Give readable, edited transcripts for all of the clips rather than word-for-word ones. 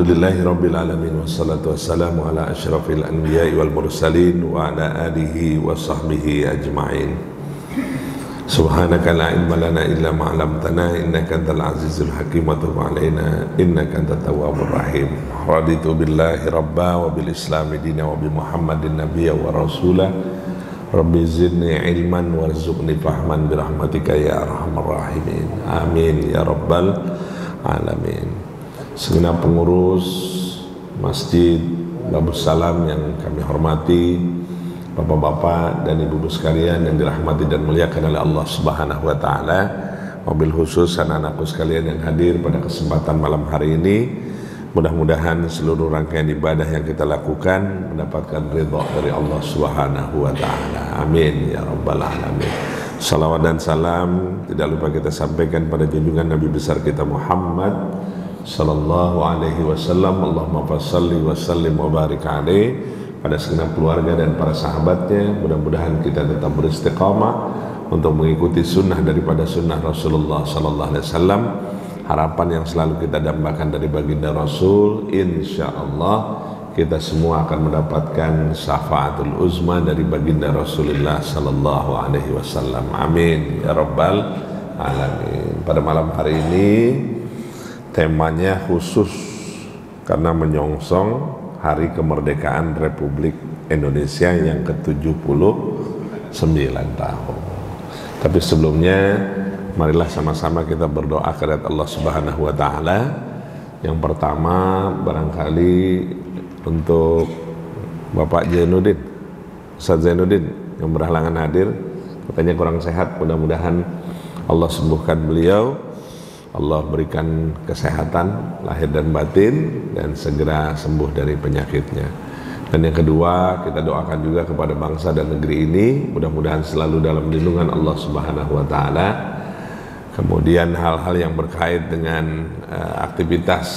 Alhamdulillahirabbil alamin wassalatu wassalamu ala asyrafil anbiya'i wal mursalin wa ala alihi wa sahbihi ajma'in. Subhanaka la ilma lana illa ma 'allamtana innaka antal azizul hakim wa tub 'alaina innaka antat tawwabur rahim. Raditu billahi rabba wa bil islami dina wa bi Muhammadin nabiyya wa rasula. Rabbi zidni ilman warzuqni fahman bi rahmatika ya arhamar rahimin. Amin ya rabbal alamin. Segenap pengurus Masjid Babus Salam yang kami hormati, bapak-bapak dan ibu-ibu sekalian yang dirahmati dan muliakan oleh Allah Subhanahu wa taala, wabil khusus anak-anakku sekalian yang hadir pada kesempatan malam hari ini. Mudah-mudahan seluruh rangkaian ibadah yang kita lakukan mendapatkan ridha dari Allah Subhanahu wa taala. Amin ya rabbal alamin. Salawat dan salam tidak lupa kita sampaikan pada junjungan Nabi besar kita Muhammad sallallahu alaihi wasallam. Allahumma fassalli wa sallim wa barik alaih, pada segenap keluarga dan para sahabatnya. Mudah-mudahan kita tetap beristiqamah untuk mengikuti sunnah daripada sunnah Rasulullah sallallahu alaihi wasallam. Harapan yang selalu kita dambakan dari baginda Rasul, insyaallah kita semua akan mendapatkan syafaatul uzma dari baginda Rasulullah sallallahu alaihi wasallam. Amin ya rabbal alamin. Pada malam hari ini temanya khusus karena menyongsong Hari Kemerdekaan Republik Indonesia yang ke-79 tahun. Tapi sebelumnya marilah sama-sama kita berdoa kepada Allah Subhanahu wa taala. Yang pertama barangkali untuk Bapak Zainuddin, Ustaz Zainuddin yang berhalangan hadir, katanya kurang sehat, mudah-mudahan Allah sembuhkan beliau. Allah berikan kesehatan lahir dan batin dan segera sembuh dari penyakitnya. Dan yang kedua, kita doakan juga kepada bangsa dan negeri ini, mudah-mudahan selalu dalam lindungan Allah Subhanahu wa taala. Kemudian hal-hal yang berkait dengan aktivitas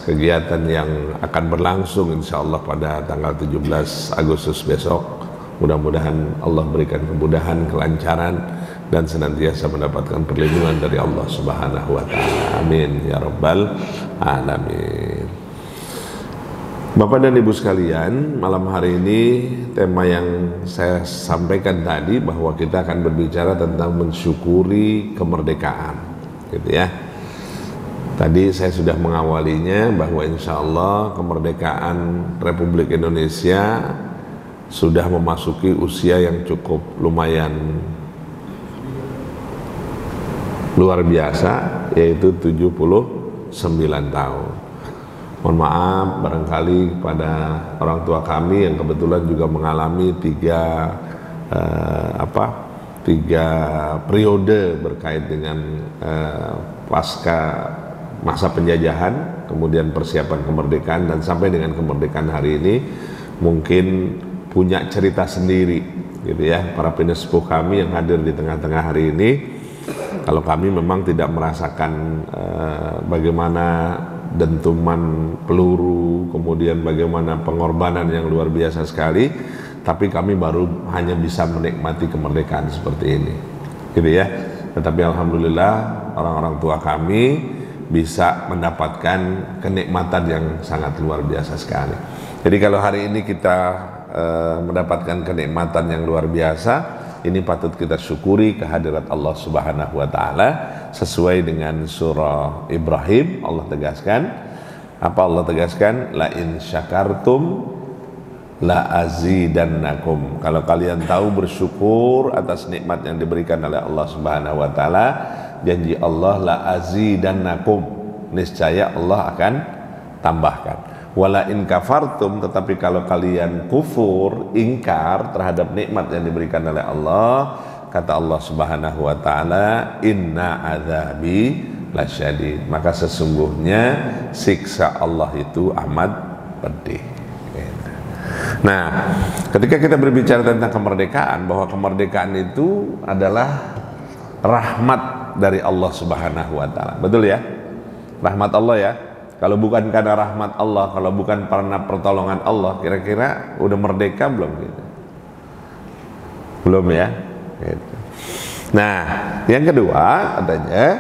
kegiatan yang akan berlangsung insyaallah pada tanggal 17 Agustus besok, mudah-mudahan Allah berikan kemudahan, kelancaran dan senantiasa mendapatkan perlindungan dari Allah Subhanahu wa taala. Amin ya rabbal alamin. Bapak dan Ibu sekalian, malam hari ini tema yang saya sampaikan tadi bahwa kita akan berbicara tentang mensyukuri kemerdekaan, gitu ya. Tadi saya sudah mengawalinya bahwa insya Allah kemerdekaan Republik Indonesia sudah memasuki usia yang cukup lumayan luar biasa, yaitu 79 tahun. Mohon maaf barangkali kepada orang tua kami yang kebetulan juga mengalami tiga periode berkait dengan pasca masa penjajahan, kemudian persiapan kemerdekaan dan sampai dengan kemerdekaan hari ini, mungkin punya cerita sendiri, gitu ya. Para penesepuh kami yang hadir di tengah-tengah hari ini, kalau kami memang tidak merasakan bagaimana dentuman peluru, kemudian bagaimana pengorbanan yang luar biasa sekali, tapi kami baru hanya bisa menikmati kemerdekaan seperti ini, gitu ya. Tetapi alhamdulillah orang-orang tua kami bisa mendapatkan kenikmatan yang sangat luar biasa sekali. Jadi kalau hari ini kita mendapatkan kenikmatan yang luar biasa, ini patut kita syukuri kehadirat Allah Subhanahu wa taala. Sesuai dengan surah Ibrahim, Allah tegaskan, apa Allah tegaskan? La in syakartum la azidannakum. Kalau kalian tahu bersyukur atas nikmat yang diberikan oleh Allah Subhanahu wa taala, janji Allah la azidannakum, niscaya Allah akan tambahkan. Wala in kafartum, tetapi kalau kalian kufur, ingkar terhadap nikmat yang diberikan oleh Allah, kata Allah Subhanahu wa taala, inna azabi lasyadid, maka sesungguhnya siksa Allah itu amat pedih. Nah, ketika kita berbicara tentang kemerdekaan, bahwa kemerdekaan itu adalah rahmat dari Allah Subhanahu wa taala. Betul ya? Rahmat Allah ya. Kalau bukan karena rahmat Allah, kalau bukan karena pertolongan Allah, kira-kira udah merdeka belum gitu? Belum ya? Gitu. Nah, yang kedua katanya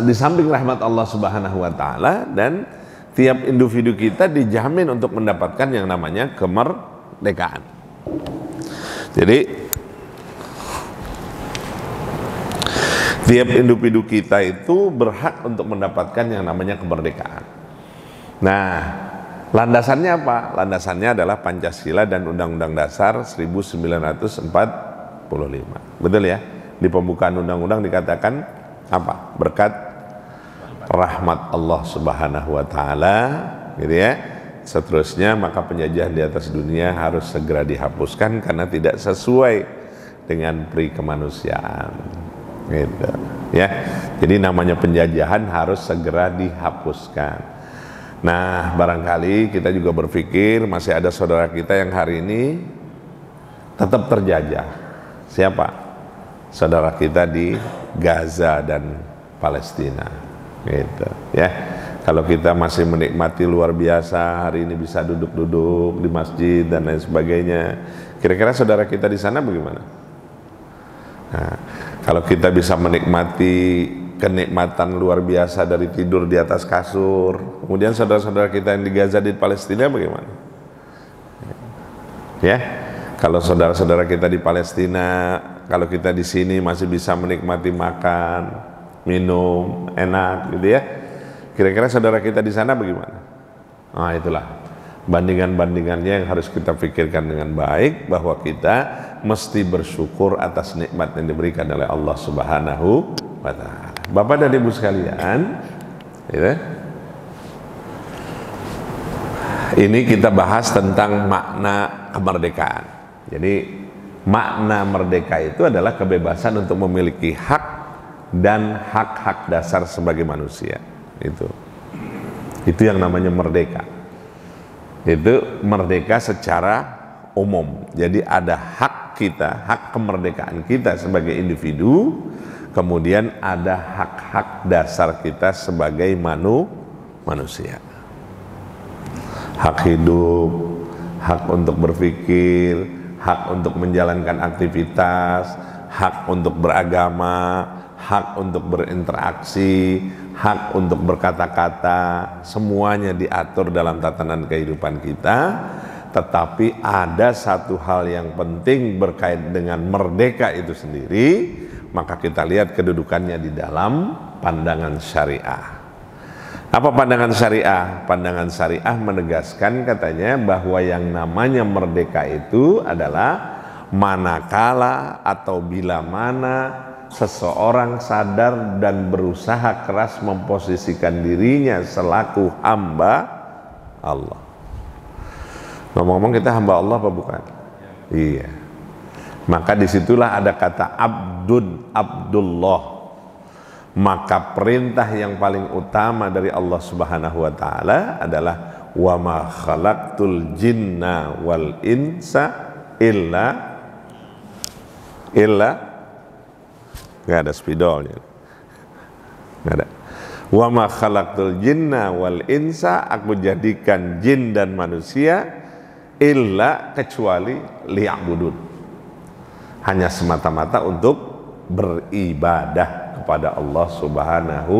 Di samping rahmat Allah Subhanahu wa taala, dan tiap individu kita dijamin untuk mendapatkan yang namanya kemerdekaan. Jadi tiap individu kita itu berhak untuk mendapatkan yang namanya kemerdekaan. Nah, landasannya apa? Landasannya adalah Pancasila dan Undang-Undang Dasar 1945. Betul ya? Di pembukaan undang-undang dikatakan apa? Berkat rahmat Allah Subhanahu wa taala, gitu ya. Seterusnya maka penjajahan di atas dunia harus segera dihapuskan karena tidak sesuai dengan peri kemanusiaan. Gitu. Ya. Jadi namanya penjajahan harus segera dihapuskan. Nah, barangkali kita juga berpikir masih ada saudara kita yang hari ini tetap terjajah. Siapa? Saudara kita di Gaza dan Palestina. Gitu, ya. Kalau kita masih menikmati luar biasa, hari ini bisa duduk-duduk di masjid dan lain sebagainya, kira-kira saudara kita di sana bagaimana? Nah, kalau kita bisa menikmati kenikmatan luar biasa dari tidur di atas kasur, kemudian saudara-saudara kita yang di Gaza di Palestina bagaimana? Ya, kalau saudara-saudara kita di Palestina, kalau kita di sini masih bisa menikmati makan, minum, enak, gitu ya. Kira-kira saudara kita di sana bagaimana? Nah, itulah bandingan-bandingannya yang harus kita pikirkan dengan baik, bahwa kita mesti bersyukur atas nikmat yang diberikan oleh Allah Subhanahu wa taala. Bapak dan Ibu sekalian, gitu, ini kita bahas tentang makna kemerdekaan. Jadi makna merdeka itu adalah kebebasan untuk memiliki hak dan hak-hak dasar sebagai manusia. Itu yang namanya merdeka. Itu merdeka secara umum. Jadi ada hak kita, hak kemerdekaan kita sebagai individu, kemudian ada hak-hak dasar kita sebagai manusia. Hak hidup, hak untuk berpikir, hak untuk menjalankan aktivitas, hak untuk beragama, hak untuk berinteraksi, hak untuk berkata-kata, semuanya diatur dalam tatanan kehidupan kita. Tetapi ada satu hal yang penting berkait dengan merdeka itu sendiri, maka kita lihat kedudukannya di dalam pandangan syariah. Apa pandangan syariah? Pandangan syariah menegaskan katanya bahwa yang namanya merdeka itu adalah manakala atau bila mana seseorang sadar dan berusaha keras memposisikan dirinya selaku hamba Allah. Ngomong-ngomong, kita hamba Allah apa bukan? Iya. Maka disitulah ada kata Abdullah. Maka perintah yang paling utama dari Allah Subhanahu wa taala adalah wa ma khalaqtul jinna wal insa illa nggak ada spidolnya, nggak ada. Wa ma khalaqtul jinna wal insa, aku jadikan jin dan manusia illa, kecuali liya'budun, hanya semata-mata untuk beribadah kepada Allah Subhanahu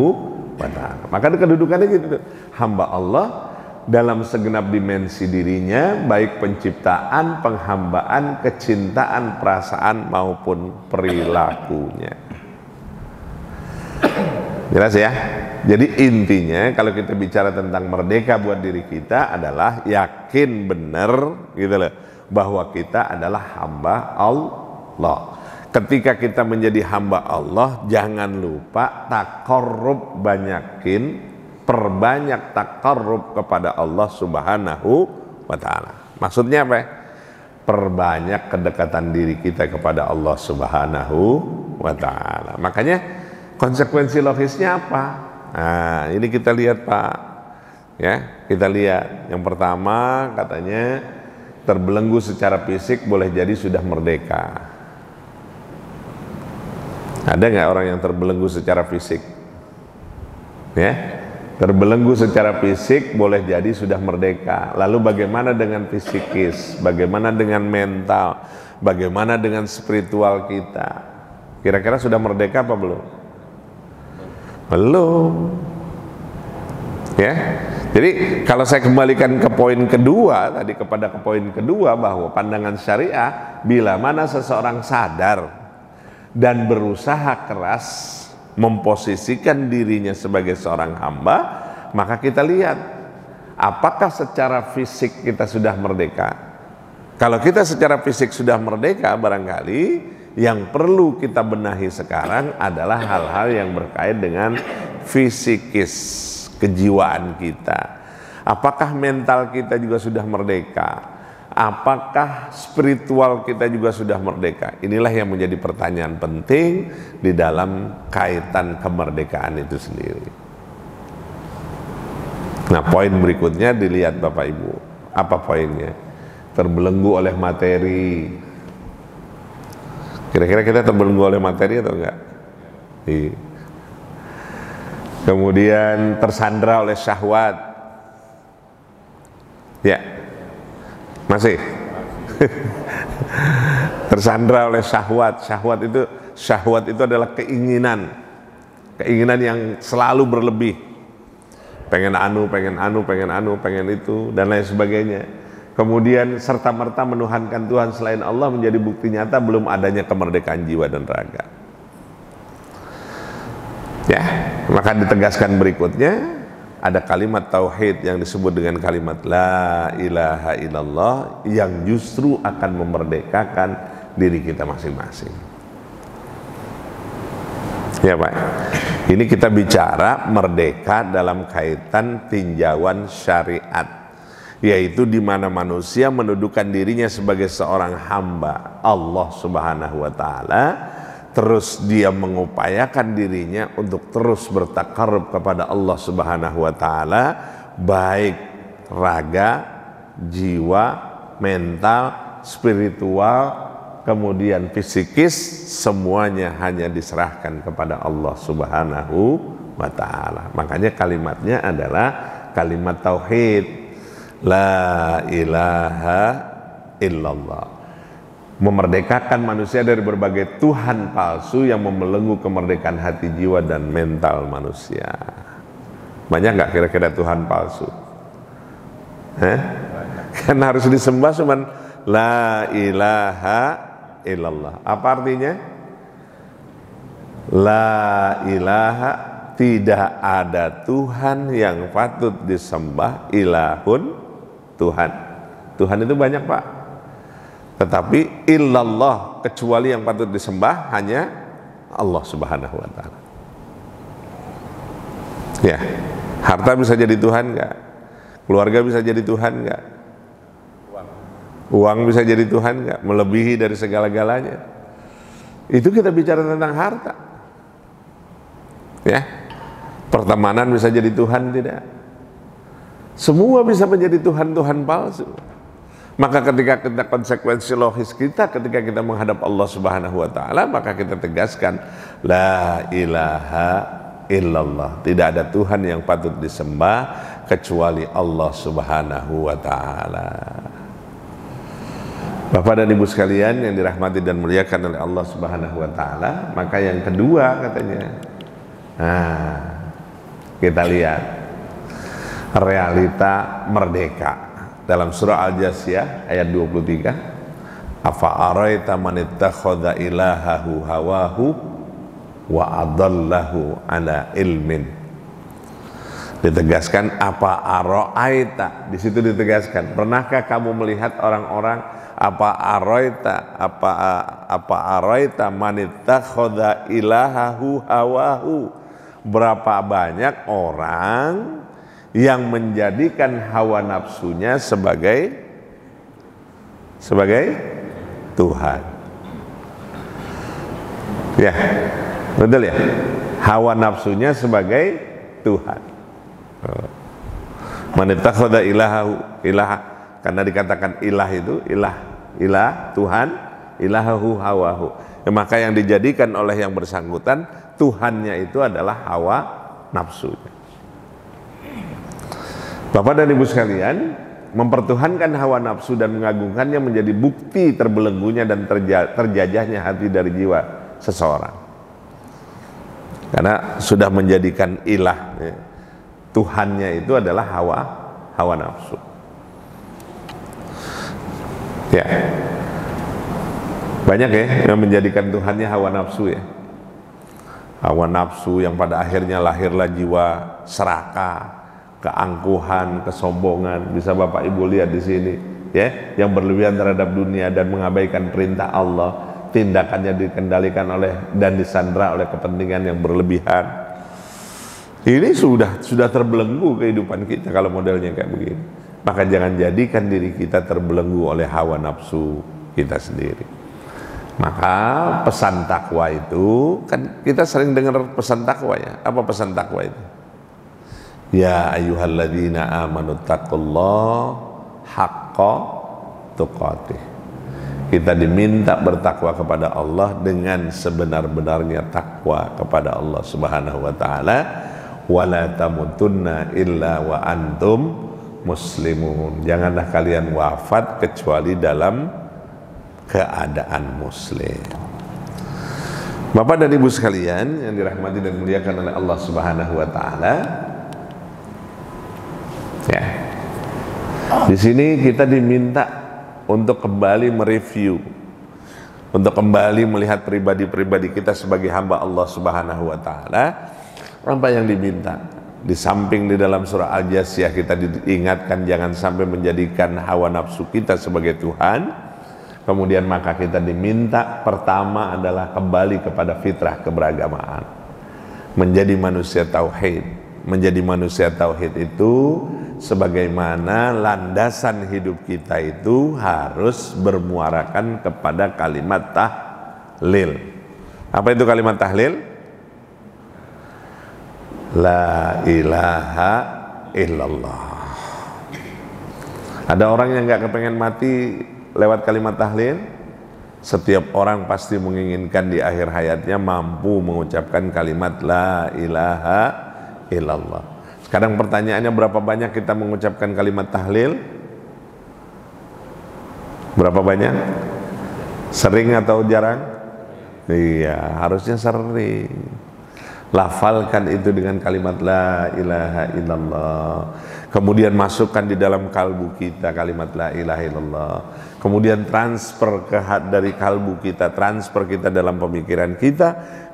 wa ta'ala. Maka kedudukannya gitu, hamba Allah dalam segenap dimensi dirinya, baik penciptaan, penghambaan, kecintaan, perasaan maupun perilakunya. Jelas ya? Jadi intinya kalau kita bicara tentang merdeka buat diri kita adalah yakin benar gitu loh, bahwa kita adalah hamba Allah. Ketika kita menjadi hamba Allah, jangan lupa takarrub, perbanyak takarrub kepada Allah Subhanahu wa ta'ala. Maksudnya apa? Perbanyak kedekatan diri kita kepada Allah Subhanahu wa ta'ala. Makanya konsekuensi logisnya apa? Nah, ini kita lihat Pak, ya, kita lihat. Yang pertama katanya terbelenggu secara fisik boleh jadi sudah merdeka. Ada nggak orang yang terbelenggu secara fisik? Ya, terbelenggu secara fisik boleh jadi sudah merdeka. Lalu bagaimana dengan fisikis? Bagaimana dengan mental? Bagaimana dengan spiritual kita? Kira-kira sudah merdeka apa belum? Belum. Ya. Jadi kalau saya kembalikan ke poin kedua tadi, kepada poin kedua, bahwa pandangan syariah, bila mana seseorang sadar dan berusaha keras memposisikan dirinya sebagai seorang hamba, maka kita lihat apakah secara fisik kita sudah merdeka. Kalau kita secara fisik sudah merdeka, barangkali yang perlu kita benahi sekarang adalah hal-hal yang berkait dengan fisikis, kejiwaan kita. Apakah mental kita juga sudah merdeka? Apakah spiritual kita juga sudah merdeka? Inilah yang menjadi pertanyaan penting di dalam kaitan kemerdekaan itu sendiri. Nah, poin berikutnya dilihat Bapak Ibu. Apa poinnya? Terbelenggu oleh materi. Kira-kira kita terbelenggu oleh materi atau enggak? Iya. Kemudian tersandra oleh syahwat. Ya, masih tersandra oleh syahwat. Syahwat itu adalah keinginan yang selalu berlebih. Pengen pengen itu dan lain sebagainya. Kemudian serta-merta menuhankan Tuhan selain Allah menjadi bukti nyata belum adanya kemerdekaan jiwa dan raga. Ya, maka ditegaskan berikutnya ada kalimat tauhid yang disebut dengan kalimat la ilaha illallah yang justru akan memerdekakan diri kita masing-masing. Ya Pak, ini kita bicara merdeka dalam kaitan tinjauan syariat, yaitu di mana manusia mendudukan dirinya sebagai seorang hamba Allah Subhanahu wa taala. Terus dia mengupayakan dirinya untuk terus bertakarrub kepada Allah Subhanahu wa taala, baik raga, jiwa, mental, spiritual, kemudian fisikis, semuanya hanya diserahkan kepada Allah Subhanahu wa taala. Makanya kalimatnya adalah kalimat tauhid, la ilaha illallah. Memerdekakan manusia dari berbagai Tuhan palsu yang membelenggu kemerdekaan hati, jiwa, dan mental manusia. Banyak nggak kira-kira Tuhan palsu? Kan harus disembah cuman la ilaha illallah. Apa artinya? La ilaha, tidak ada Tuhan yang patut disembah, ilahun, Tuhan. Tuhan itu banyak Pak. Tetapi illallah, kecuali yang patut disembah hanya Allah Subhanahu wa taala. Ya, harta bisa jadi Tuhan enggak? Keluarga bisa jadi Tuhan enggak? Uang bisa jadi Tuhan enggak? Melebihi dari segala-galanya. Itu kita bicara tentang harta. Ya. Pertemanan bisa jadi Tuhan tidak? Semua bisa menjadi Tuhan-Tuhan palsu. Maka ketika kita konsekuensi logis kita ketika kita menghadap Allah Subhanahu wa taala, maka kita tegaskan la ilaha illallah. Tidak ada Tuhan yang patut disembah kecuali Allah Subhanahu wa taala. Bapak dan Ibu sekalian yang dirahmati dan muliakan oleh Allah Subhanahu wa taala, maka yang kedua katanya. Nah, kita lihat realita merdeka. Dalam surah Al-Jasiyah ayat 23, afa araita man ittakhadha ilahahu hawahu wa adallahu ala ilmin. Ditegaskan apa araita, di situ ditegaskan, pernahkah kamu melihat orang-orang apa araita man ittakhadha ilahahu hawahu, berapa banyak orang yang menjadikan hawa nafsunya sebagai Tuhan. Ya, betul ya? Hawa nafsunya sebagai Tuhan. Man ittakhadha ilahahu, ilah, karena dikatakan ilah itu ilah Tuhan, ilahahu hawahu. Ya, maka yang dijadikan oleh yang bersangkutan Tuhannya itu adalah hawa nafsunya. Bapak dan Ibu sekalian, mempertuhankan hawa nafsu dan mengagungkannya menjadi bukti terbelenggunya dan terjajahnya hati dari jiwa seseorang. Karena sudah menjadikan ilah, ya, Tuhannya itu adalah hawa nafsu. Ya, banyak ya yang menjadikan Tuhannya hawa nafsu ya. Hawa nafsu yang pada akhirnya lahirlah jiwa serakah, keangkuhan, kesombongan. Bisa Bapak Ibu lihat di sini, ya, yang berlebihan terhadap dunia dan mengabaikan perintah Allah, tindakannya dikendalikan oleh dan disandra oleh kepentingan yang berlebihan. Ini sudah terbelenggu kehidupan kita kalau modelnya kayak begini. Maka jangan jadikan diri kita terbelenggu oleh hawa nafsu kita sendiri. Maka pesan takwa itu, kan kita sering dengar pesan takwa ya. Apa pesan takwa itu? Ya ayyuhalladzina amanu taqullaha haqqa tuqatih. Kita diminta bertakwa kepada Allah dengan sebenar-benarnya takwa kepada Allah Subhanahu wa taala. Wala tamutunna illa wa antum muslimun. Janganlah kalian wafat kecuali dalam keadaan muslim. Bapak dan Ibu sekalian yang dirahmati dan dimuliakan oleh Allah Subhanahu wa taala. Ya. Di sini kita diminta untuk kembali mereview, untuk kembali melihat pribadi-pribadi kita sebagai hamba Allah Subhanahu wa taala. Apa yang diminta? Di samping di dalam surah Al-Jasiyah kita diingatkan jangan sampai menjadikan hawa nafsu kita sebagai Tuhan. Kemudian maka kita diminta pertama adalah kembali kepada fitrah keberagamaan, menjadi manusia tauhid. Menjadi manusia tauhid itu sebagaimana landasan hidup kita itu harus bermuarakan kepada kalimat tahlil. Apa itu kalimat tahlil? La ilaha illallah. Ada orang yang gak kepengen mati lewat kalimat tahlil. Setiap orang pasti menginginkan di akhir hayatnya mampu mengucapkan kalimat la ilaha illallah. Sekarang pertanyaannya, berapa banyak kita mengucapkan kalimat tahlil? Berapa banyak? Sering atau jarang? Iya, harusnya sering. Lafalkan itu dengan kalimat la ilaha illallah. Kemudian masukkan di dalam kalbu kita kalimat la ilaha illallah. Kemudian transfer dari kalbu kita, transfer kita dalam pemikiran kita.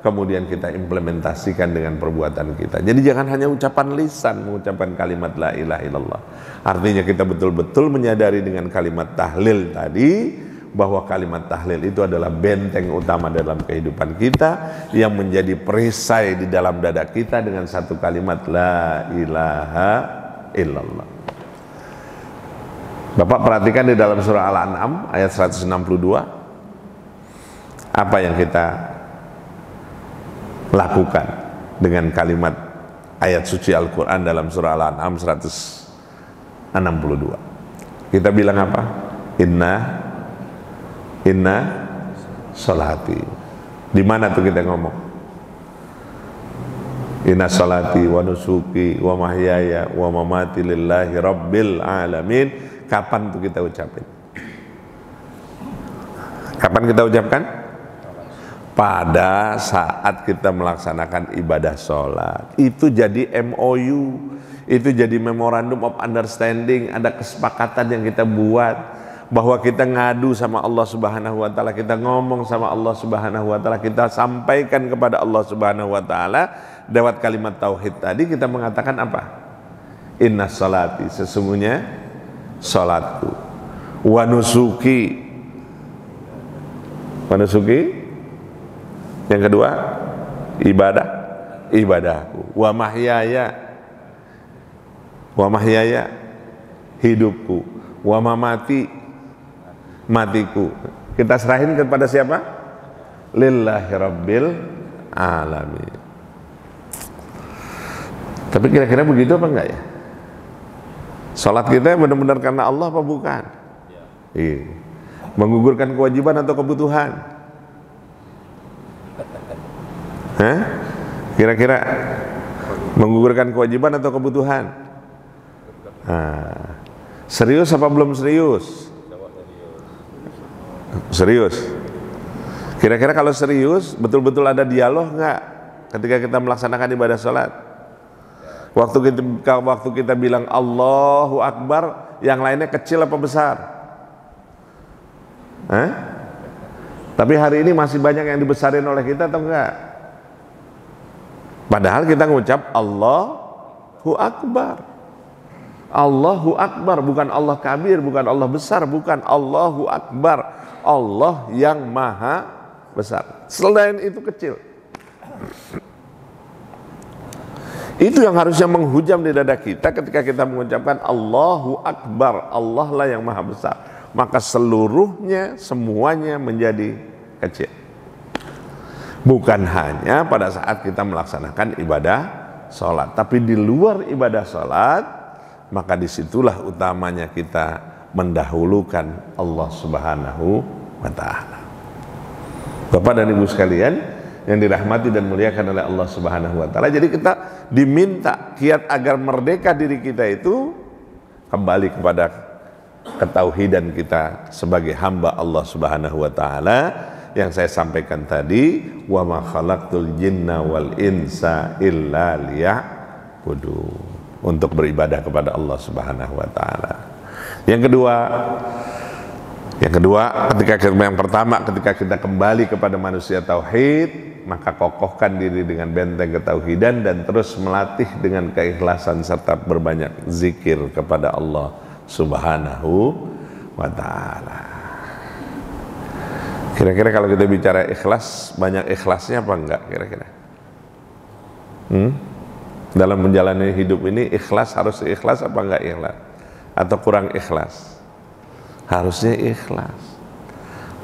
Kemudian kita implementasikan dengan perbuatan kita. Jadi jangan hanya ucapan lisan mengucapkan kalimat la ilaha illallah. Artinya kita betul-betul menyadari dengan kalimat tahlil tadi bahwa kalimat tahlil itu adalah benteng utama dalam kehidupan kita yang menjadi perisai di dalam dada kita dengan satu kalimat la ilaha illallah. Bapak perhatikan di dalam surah Al-An'am ayat 162 apa yang kita lakukan dengan kalimat ayat suci Al-Quran dalam surah Al-An'am 162. Kita bilang apa? Inna sholati. Di mana tuh kita ngomong? Inna sholati wa nusuki wa mahyaya wa mamati lillahi rabbil alamin. Kapan tuh kita ucapin? Kapan kita ucapkan? Pada saat kita melaksanakan ibadah sholat. Itu jadi MOU, itu jadi Memorandum of Understanding. Ada kesepakatan yang kita buat bahwa kita ngadu sama Allah Subhanahu wa taala, kita ngomong sama Allah Subhanahu wa taala, kita sampaikan kepada Allah Subhanahu wa taala lewat kalimat tauhid tadi. Kita mengatakan apa? Inna sholati, sesungguhnya salatku, wa nusuki, yang kedua ibadahku, wa mahyaya, hidupku, wa mamati, matiku. Kita serahin kepada siapa? Lillahi rabbil alamin. Tapi kira-kira begitu apa enggak ya? Salat kita benar-benar karena Allah apa bukan? Iya. Menggugurkan kewajiban atau kebutuhan? Hah? Kira-kira menggugurkan kewajiban atau kebutuhan? Serius apa belum serius? Serius. Kira-kira kalau serius betul-betul ada dialog nggak ketika kita melaksanakan ibadah sholat? Waktu kita bilang Allahu Akbar, yang lainnya kecil apa besar? Tapi hari ini masih banyak yang dibesarin oleh kita atau enggak? Padahal kita mengucap Allahu Akbar. Allahu Akbar, bukan Allah kabir, bukan Allah besar, bukan Allahu Akbar, Allah yang maha besar. Selain itu kecil. Itu yang harusnya menghujam di dada kita ketika kita mengucapkan Allahu Akbar, Allah lah yang maha besar. Maka seluruhnya, semuanya menjadi kecil. Bukan hanya pada saat kita melaksanakan ibadah sholat, tapi di luar ibadah sholat, maka disitulah utamanya kita mendahulukan Allah Subhanahu wa ta'ala. Bapak dan Ibu sekalian yang dirahmati dan muliakan oleh Allah Subhanahu wa ta'ala, jadi kita diminta kiat agar merdeka diri kita itu kembali kepada ketauhidan kita sebagai hamba Allah Subhanahu wa ta'ala, yang saya sampaikan tadi, wa ma khalaqtul jinna wal insa illa liya'budun, untuk beribadah kepada Allah Subhanahu wa ta'ala. Yang kedua, yang pertama ketika kita kembali kepada manusia tauhid, maka kokohkan diri dengan benteng ketauhidan dan terus melatih dengan keikhlasan serta berbanyak zikir kepada Allah Subhanahu wa ta'ala. Kira-kira kalau kita bicara ikhlas, banyak ikhlasnya apa enggak kira-kira? Dalam menjalani hidup ini ikhlas, harus ikhlas apa enggak ikhlas? Atau kurang ikhlas? Harusnya ikhlas.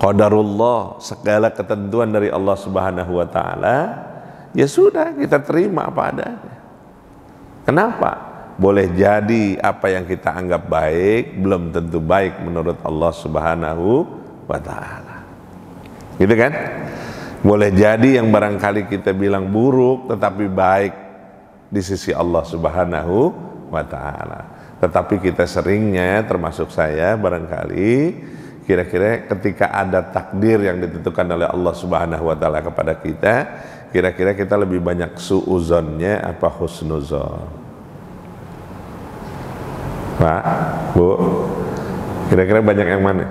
Qadarullah, segala ketentuan dari Allah Subhanahu wa ta'ala, ya sudah kita terima apa adanya. Kenapa? Boleh jadi apa yang kita anggap baik belum tentu baik menurut Allah Subhanahu wa ta'ala. Gitu kan? Boleh jadi yang barangkali kita bilang buruk tetapi baik di sisi Allah Subhanahu wa ta'ala. Tetapi kita seringnya, termasuk saya barangkali, kira-kira ketika ada takdir yang ditentukan oleh Allah Subhanahu wa ta'ala kepada kita, kira-kira kita lebih banyak su'uzonnya apa husnuzon? Pak, Bu, kira-kira banyak yang mana?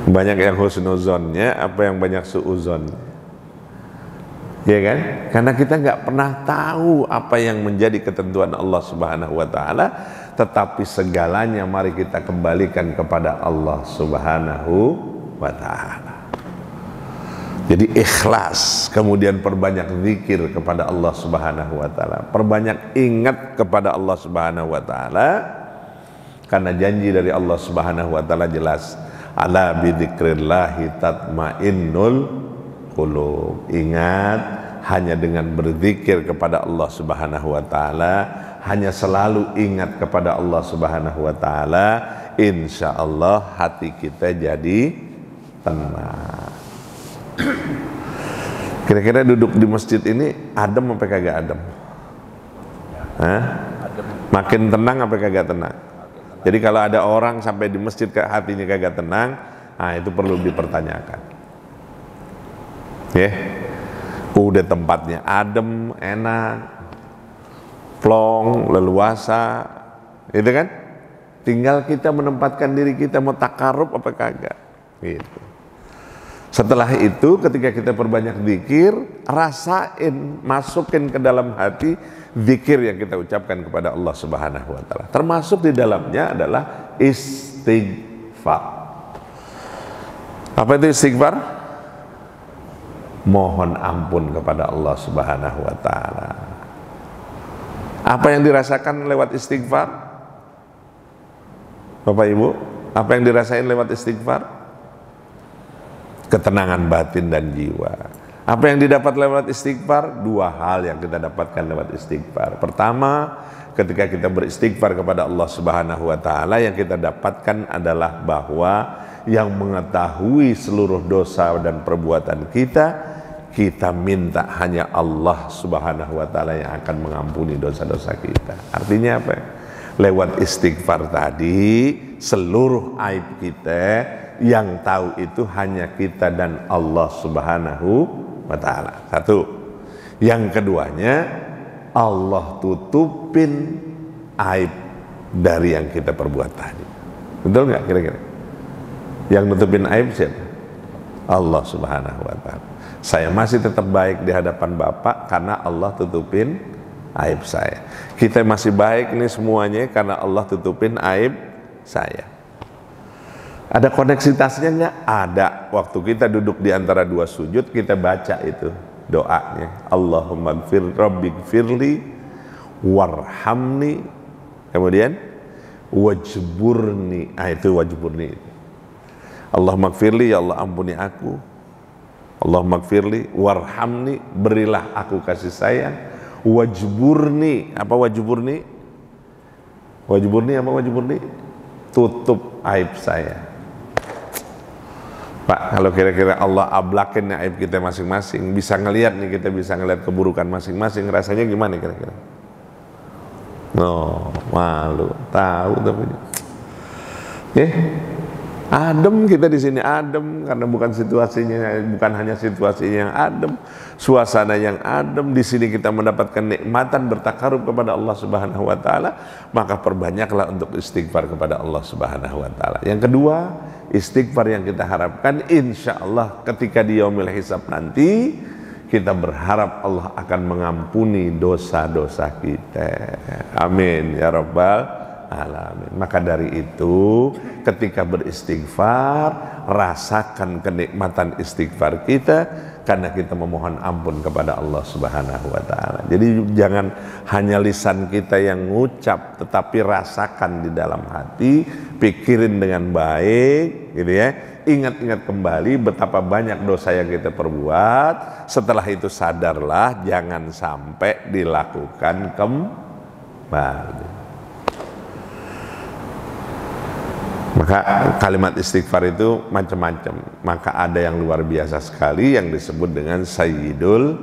Banyak yang husnuzonnya apa yang banyak su'uzonnya? Ya kan? Karena kita nggak pernah tahu apa yang menjadi ketentuan Allah Subhanahu wa ta'ala, tetapi segalanya mari kita kembalikan kepada Allah Subhanahu wa ta'ala. Jadi ikhlas, kemudian perbanyak zikir kepada Allah Subhanahu wa ta'ala, perbanyak ingat kepada Allah Subhanahu wa ta'ala, karena janji dari Allah Subhanahu wa ta'ala jelas, ala bidzikrillahi tatmainnul qulub. Ingat, hanya dengan berzikir kepada Allah Subhanahu wa ta'ala, hanya selalu ingat kepada Allah Subhanahu wa ta'ala, insya Allah hati kita jadi tenang. Kira-kira duduk di masjid ini adem apa kagak adem? Makin tenang apa kagak tenang? Jadi kalau ada orang sampai di masjid hatinya kagak tenang, nah itu perlu dipertanyakan. Udah tempatnya adem, enak, plong, leluasa, gitu kan? Tinggal kita menempatkan diri kita mau takarub apa kagak, gitu. Setelah itu ketika kita perbanyak zikir, rasain, masukin ke dalam hati zikir yang kita ucapkan kepada Allah Subhanahu wa ta'ala. Termasuk di dalamnya adalah istighfar. Apa itu istighfar? Mohon ampun kepada Allah Subhanahu wa ta'ala. Apa yang dirasakan lewat istighfar? Bapak Ibu, apa yang dirasain lewat istighfar? Ketenangan batin dan jiwa. Apa yang didapat lewat istighfar? Dua hal yang kita dapatkan lewat istighfar. Pertama, ketika kita beristighfar kepada Allah Subhanahu wa ta'ala, yang kita dapatkan adalah bahwa yang mengetahui seluruh dosa dan perbuatan kita minta hanya Allah Subhanahu wa ta'ala yang akan mengampuni dosa-dosa kita. Artinya apa? Lewat istighfar tadi, seluruh aib kita yang tahu itu hanya kita dan Allah Subhanahu wa ta'ala. Satu. Yang keduanya, Allah tutupin aib dari yang kita perbuat tadi. Betul nggak kira-kira? Yang nutupin aib siapa? Allah Subhanahu wa ta'ala. Saya masih tetap baik di hadapan Bapak karena Allah tutupin aib saya. Kita masih baik nih semuanya karena Allah tutupin aib saya. Ada koneksitasnya nggak? Ada. Waktu kita duduk di antara dua sujud, kita baca itu doanya. Allahumma gfir rabbi gfirli warhamni, kemudian wajburni. Itu wajburni. Allahumma gfirli, ya Allah ampuni aku. Allahumma gfirli warhamni, berilah aku kasih sayang. Wajburni, apa wajburni? Wajburni apa wajburni? Tutup aib saya. Pak, kalau kira-kira Allah ablakin aib kita masing-masing, bisa ngelihat nih, kita bisa ngelihat keburukan masing-masing, rasanya gimana kira-kira? Oh, malu, tahu tapi adem kita di sini, adem karena bukan situasinya, bukan hanya situasinya yang adem, suasana yang adem. Di sini kita mendapatkan nikmatan bertakarub kepada Allah Subhanahu wa taala, maka perbanyaklah untuk istighfar kepada Allah Subhanahu wa taala. Yang kedua, istighfar yang kita harapkan insya Allah ketika di yaumil hisab nanti, kita berharap Allah akan mengampuni dosa-dosa kita. Amin ya rabbal alamin. Maka dari itu, ketika beristighfar, rasakan kenikmatan istighfar kita karena kita memohon ampun kepada Allah Subhanahu wa taala. Jadi jangan hanya lisan kita yang ngucap, tetapi rasakan di dalam hati, pikirin dengan baik, gitu ya. Ingat-ingat kembali betapa banyak dosa yang kita perbuat. Setelah itu sadarlah, jangan sampai dilakukan kembali. Maka kalimat istighfar itu macam-macam. Maka ada yang luar biasa sekali yang disebut dengan Sayyidul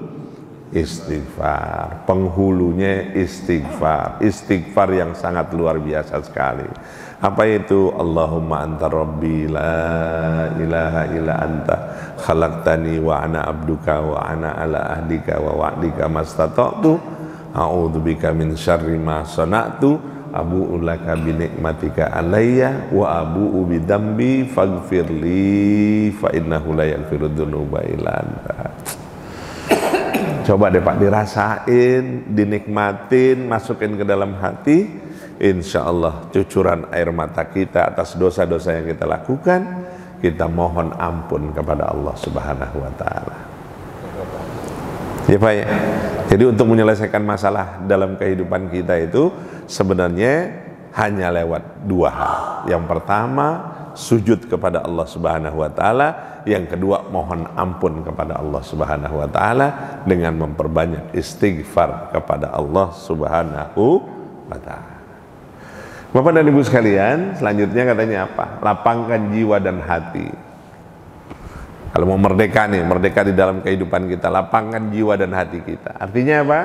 Istighfar. Penghulunya istighfar. Istighfar yang sangat luar biasa sekali. Apa itu? Allahumma anta rabbi la ilaha illa anta khalaqtani wa ana abduka wa ana ala ahdika wa wa'dika mastata'tu a'udzubika min syarri ma sana'tu abu'u laka binikmatika alayya wa abu'u bidambi faghfirli fa innahu la yaghfiru dzunuba illa anta. Coba deh Pak, dirasain, dinikmatin, masukin ke dalam hati, insya Allah cucuran air mata kita atas dosa-dosa yang kita lakukan, kita mohon ampun kepada Allah Subhanahu wa taala. Ya Pak ya. Jadi untuk menyelesaikan masalah dalam kehidupan kita itu sebenarnya hanya lewat dua hal. Yang pertama, sujud kepada Allah Subhanahu wa taala. Yang kedua, mohon ampun kepada Allah Subhanahu wa taala dengan memperbanyak istighfar kepada Allah Subhanahu wa taala. Bapak dan Ibu sekalian, selanjutnya katanya apa? Lapangkan jiwa dan hati. Kalau mau merdeka nih, merdeka di dalam kehidupan kita, lapangkan jiwa dan hati kita. Artinya apa?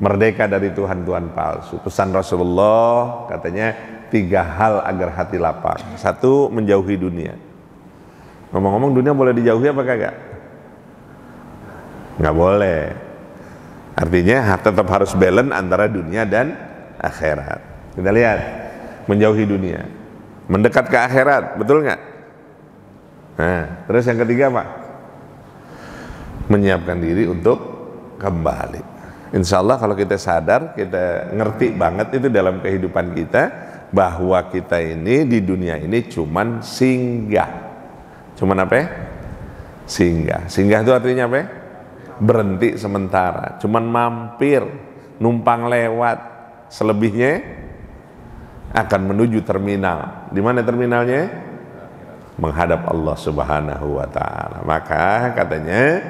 Merdeka dari Tuhan-Tuhan palsu. Pesan Rasulullah katanya 3 hal agar hati lapang. 1, menjauhi dunia. Ngomong-ngomong, dunia boleh dijauhi apa kagak? Nggak boleh. Artinya tetap harus balance antara dunia dan akhirat. Kita lihat, menjauhi dunia, mendekat ke akhirat, betul nggak? Nah, terus yang ketiga apa? Menyiapkan diri untuk kembali. Insya Allah kalau kita sadar, kita ngerti banget itu dalam kehidupan kita, bahwa kita ini di dunia ini cuman singgah. Cuman apa ya? Singgah. Singgah itu artinya apa ya? Berhenti sementara, cuman mampir, numpang lewat. Selebihnya akan menuju terminal. Di mana terminalnya? Menghadap Allah Subhanahu wa taala. Maka katanya,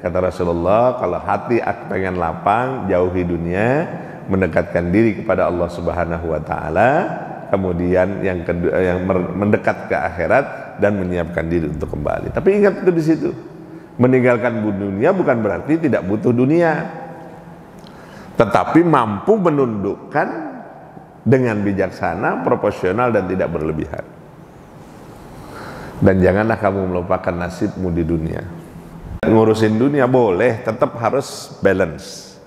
kata Rasulullah, kalau hati pengen lapang, jauhi dunia, mendekatkan diri kepada Allah Subhanahu wa taala, kemudian yang kedua, yang mendekat ke akhirat dan menyiapkan diri untuk kembali. Tapi ingat itu di situ. Meninggalkan dunia bukan berarti tidak butuh dunia, tetapi mampu menundukkan dengan bijaksana, proporsional dan tidak berlebihan. Dan janganlah kamu melupakan nasibmu di dunia. ngurusin dunia boleh, tetap harus balance.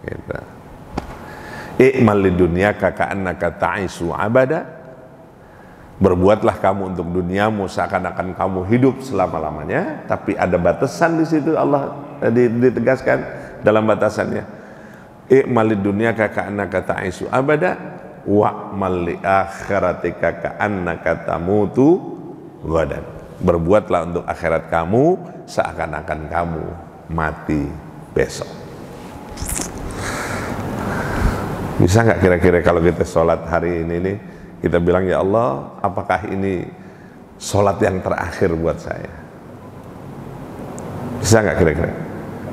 Gitu. I'mal lidunyaka ka'annaka ta'isu abada. Berbuatlah kamu untuk duniamu seakan-akan kamu hidup selama-lamanya, tapi ada batasan di situ. Allah ditegaskan dalam batasannya. I'mal lidunyaka ka'annaka ta'isu abada wa'mal li akhiratika ka'annaka tamutu ghadan. Berbuatlah untuk akhirat kamu seakan-akan kamu mati besok. Bisa nggak kira-kira kalau kita sholat hari ini nih, kita bilang, ya Allah, apakah ini sholat yang terakhir buat saya? Bisa nggak kira-kira?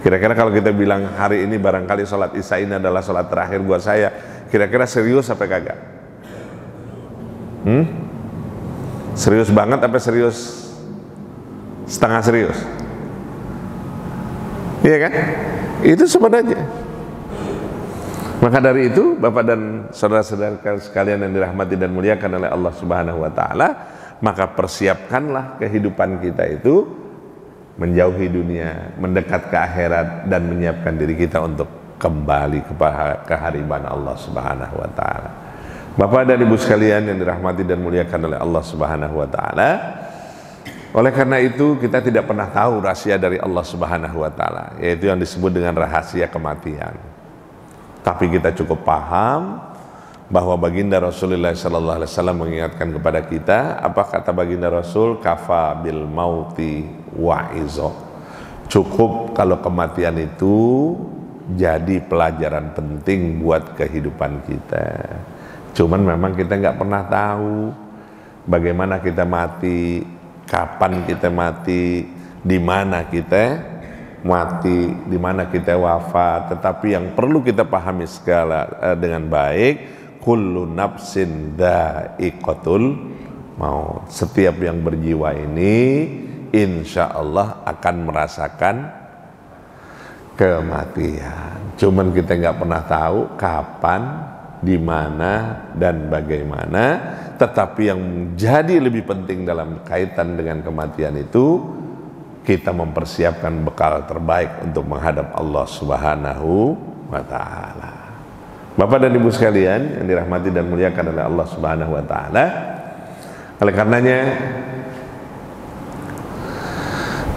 Kira-kira kalau kita bilang hari ini barangkali sholat isya ini adalah sholat terakhir buat saya, kira-kira serius apa kagak? Serius banget apa serius setengah serius? Iya kan? Itu sebenarnya. Maka dari itu, Bapak dan saudara-saudara sekalian yang dirahmati dan muliakan oleh Allah Subhanahu wa taala, maka persiapkanlah kehidupan kita itu menjauhi dunia, mendekat ke akhirat, dan menyiapkan diri kita untuk kembali ke kehariban Allah Subhanahu wa taala. Bapak dan Ibu sekalian yang dirahmati dan muliakan oleh Allah Subhanahu wa taala, oleh karena itu kita tidak pernah tahu rahasia dari Allah Subhanahu wa taala, yaitu yang disebut dengan rahasia kematian. Tapi kita cukup paham bahwa baginda Rasulullah sallallahu alaihi wasallam mengingatkan kepada kita, apa kata baginda Rasul? Kafa bil mauti wa'izo. Cukup kalau kematian itu jadi pelajaran penting buat kehidupan kita. Cuman memang kita nggak pernah tahu bagaimana kita mati, kapan kita mati, di mana kita mati, di mana kita wafat. Tetapi yang perlu kita pahami dengan baik, kullu nafsin dha'iqatul maut. Setiap yang berjiwa ini insya Allah akan merasakan kematian. Cuman kita nggak pernah tahu kapan, di mana, dan bagaimana. Tetapi yang jadi lebih penting dalam kaitan dengan kematian itu, kita mempersiapkan bekal terbaik untuk menghadap Allah Subhanahu wa taala. Bapak dan Ibu sekalian yang dirahmati dan muliakan oleh Allah Subhanahu wa taala, oleh karenanya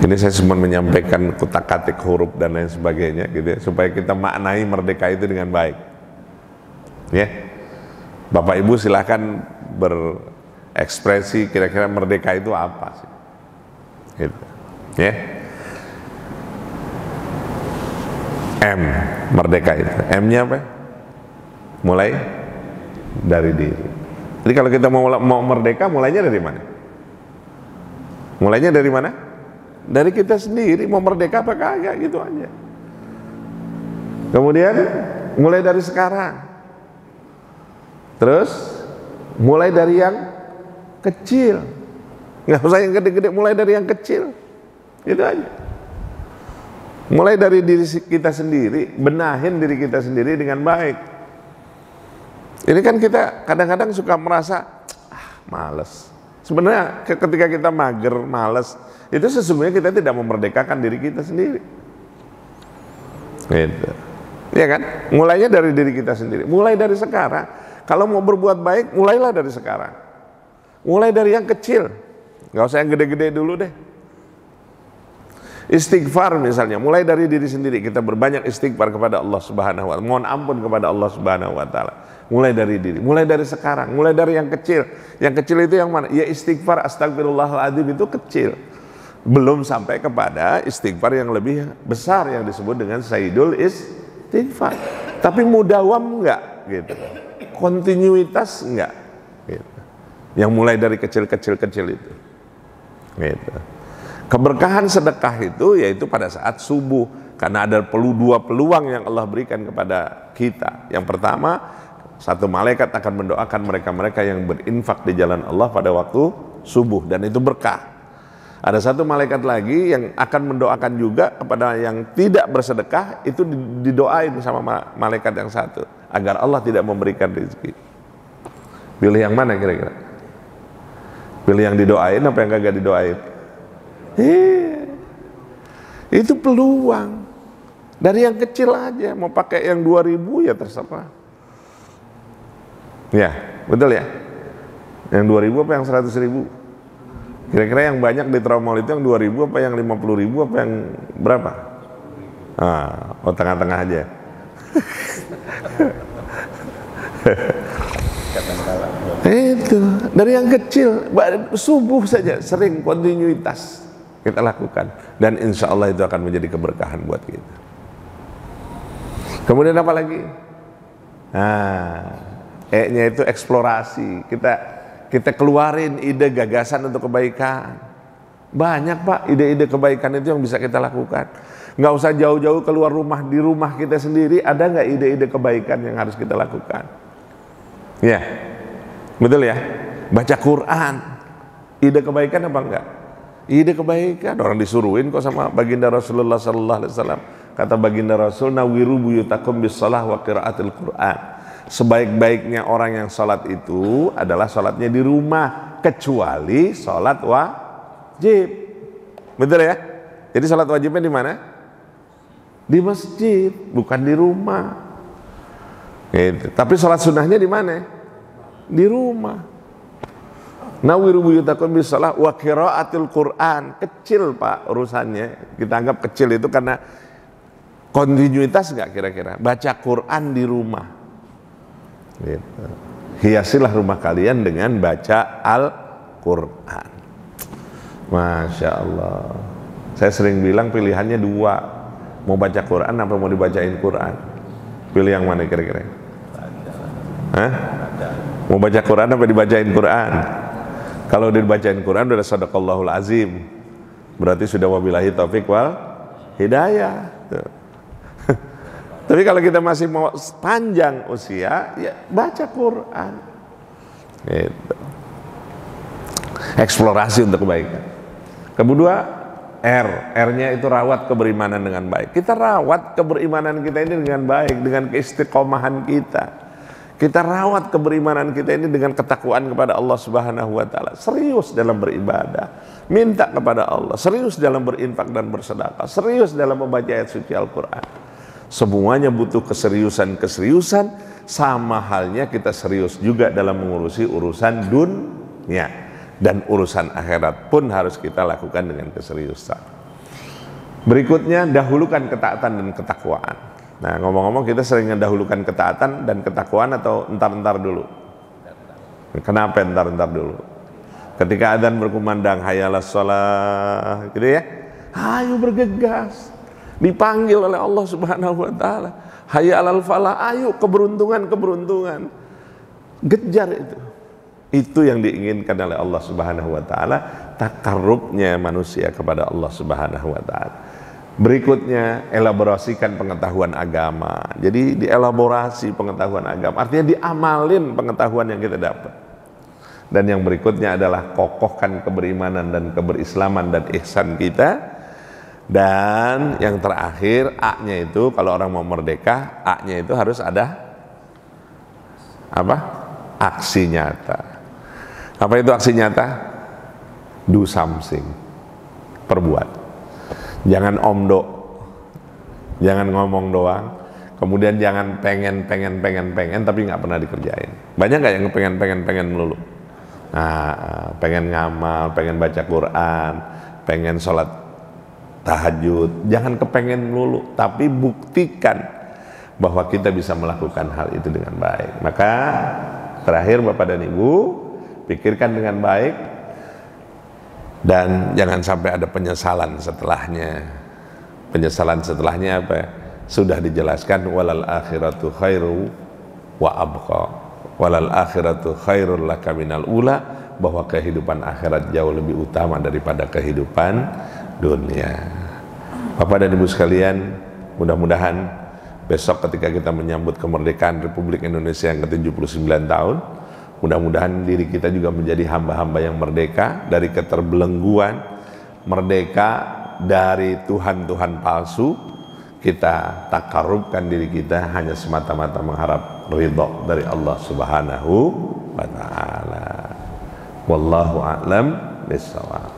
ini saya cuma menyampaikan kutak-katik huruf dan lain sebagainya gitu ya, supaya kita maknai merdeka itu dengan baik. Ya. Bapak Ibu silahkan berekspresi kira-kira merdeka itu apa sih? Gitu. Ya. M, merdeka itu. M-nya apa? Mulai dari diri. Jadi kalau kita mau merdeka, mulainya dari mana? Mulainya dari mana? Dari kita sendiri. Mau merdeka apa kagak, gitu aja. Kemudian mulai dari sekarang. Terus mulai dari yang kecil. Nggak usah yang gede-gede, mulai dari yang kecil. Itu aja. Mulai dari diri kita sendiri, benahin diri kita sendiri dengan baik. Ini kan kita kadang-kadang suka merasa males. Sebenarnya ketika kita mager, males, itu sesungguhnya kita tidak memerdekakan diri kita sendiri. Gitu. Ya kan? Mulainya dari diri kita sendiri. Mulai dari sekarang. Kalau mau berbuat baik, mulailah dari sekarang. Mulai dari yang kecil. Nggak usah yang gede-gede dulu deh. Istighfar misalnya, mulai dari diri sendiri. Kita berbanyak istighfar kepada Allah Subhanahu wa taala, mohon ampun kepada Allah Subhanahu wa taala. Mulai dari diri, mulai dari sekarang, mulai dari yang kecil. Yang kecil itu yang mana? Ya istighfar astagfirullahaladzim itu kecil. Belum sampai kepada istighfar yang lebih besar yang disebut dengan sayyidul istighfar. Tapi mudawam enggak gitu. Kontinuitas enggak gitu. Yang mulai dari kecil-kecil itu. Gitu. Keberkahan sedekah itu yaitu pada saat subuh, karena ada dua peluang yang Allah berikan kepada kita. Yang pertama, satu malaikat akan mendoakan mereka-mereka yang berinfak di jalan Allah pada waktu subuh, dan itu berkah. Ada satu malaikat lagi yang akan mendoakan juga kepada yang tidak bersedekah, itu didoain sama malaikat yang satu agar Allah tidak memberikan rezeki. Pilih yang mana kira-kira? Pilih yang didoain apa yang kagak didoain? Itu peluang. Dari yang kecil aja, mau pakai yang 2000 ya terserah. Ya, betul ya? Yang 2000 apa yang 100.000? Kira-kira yang banyak di Tromol itu yang 2000 apa yang 50.000 apa yang berapa? Tengah-tengah aja. Itu dari yang kecil, subuh saja sering kontinuitas kita lakukan, dan insya Allah itu akan menjadi keberkahan buat kita. Kemudian apa lagi? E-nya itu eksplorasi. Kita keluarin ide gagasan untuk kebaikan. Banyak Pak ide-ide kebaikan itu yang bisa kita lakukan. Nggak usah jauh-jauh keluar rumah, di rumah kita sendiri ada nggak ide-ide kebaikan yang harus kita lakukan? Ya, betul ya. Baca Quran, ide kebaikan apa enggak? Ide kebaikan, orang disuruhin kok sama baginda Rasulullah sallallahu alaihi wasallam. Kata baginda Rasul, nawiru buyutakum bis-shalah wa qiraatil Quran. Sebaik-baiknya orang yang salat itu adalah salatnya di rumah, kecuali salat wajib. Betul ya? Jadi salat wajibnya di mana? Di masjid, bukan di rumah. Gitu. Tapi salat sunnahnya di mana? Di rumah. Nawiru buyutakum bis-shalah wa qiraatil Quran. Kecil Pak urusannya. Kita anggap kecil itu karena kontinuitas nggak kira-kira? Baca Quran di rumah. Gitu. Hiasilah rumah kalian dengan baca Al-Quran. Masya Allah. Saya sering bilang pilihannya dua. Mau baca Quran apa mau dibacain Quran? Pilih yang mana kira-kira? Mau baca Quran apa dibacain Quran? Kalau dibacain Quran sudah sadaqallahul azim. Berarti sudah wabillahi taufik wal hidayah. Tuh. Tapi kalau kita masih mau panjang usia, ya baca Quran. Gitu. Eksplorasi untuk kebaikan. Kedua, R-nya itu rawat keberimanan dengan baik. Kita rawat keberimanan kita ini dengan baik, dengan keistiqomahan kita. Kita rawat keberimanan kita ini dengan ketakwaan kepada Allah Subhanahu wa taala. Serius dalam beribadah, minta kepada Allah, serius dalam berinfak dan bersedekah, serius dalam membaca ayat suci Al-Qur'an. Semuanya butuh keseriusan, sama halnya kita serius juga dalam mengurusi urusan dunia, dan urusan akhirat pun harus kita lakukan dengan keseriusan. Berikutnya, dahulukan ketaatan dan ketakwaan. Nah, ngomong-ngomong, kita sering mendahulukan ketaatan dan ketakwaan atau entar-entar dulu? Kenapa entar-entar dulu? Ketika adzan berkumandang, hayalas shalah, gitu ya, ayo bergegas. Dipanggil oleh Allah Subhanahu wa taala, hayya 'alal falah, ayo keberuntungan. Kejar itu. Itu yang diinginkan oleh Allah Subhanahu wa taala, takarrubnya manusia kepada Allah Subhanahu wa taala. Berikutnya, elaborasikan pengetahuan agama. Jadi dielaborasi pengetahuan agama, artinya diamalin pengetahuan yang kita dapat. Dan yang berikutnya adalah kokohkan keberimanan dan keberislaman dan ihsan kita. Dan yang terakhir, A-nya itu kalau orang mau merdeka, A-nya itu harus ada apa? Aksi nyata. Apa itu aksi nyata? Do something. Perbuat. Jangan omdo. Jangan ngomong doang. Kemudian jangan pengen tapi nggak pernah dikerjain. Banyak nggak yang pengen melulu? Nah, pengen ngamal, pengen baca Quran, pengen sholat tahajud, jangan kepengen melulu, tapi buktikan bahwa kita bisa melakukan hal itu dengan baik. Maka terakhir Bapak dan Ibu, pikirkan dengan baik dan jangan sampai ada penyesalan setelahnya. Penyesalan setelahnya apa? Sudah dijelaskan, walal akhiratu khairu wa abqa, walal akhiratu khairul laka minal ula, bahwa kehidupan akhirat jauh lebih utama daripada kehidupan dunia. Bapak dan Ibu sekalian, mudah-mudahan besok ketika kita menyambut kemerdekaan Republik Indonesia yang ke-79 tahun, mudah-mudahan diri kita juga menjadi hamba-hamba yang merdeka dari keterbelengguan, merdeka dari Tuhan-Tuhan palsu. Kita takarrubkan diri kita hanya semata-mata mengharap ridha dari Allah Subhanahu wa taala. Wallahu a'lam bishawab.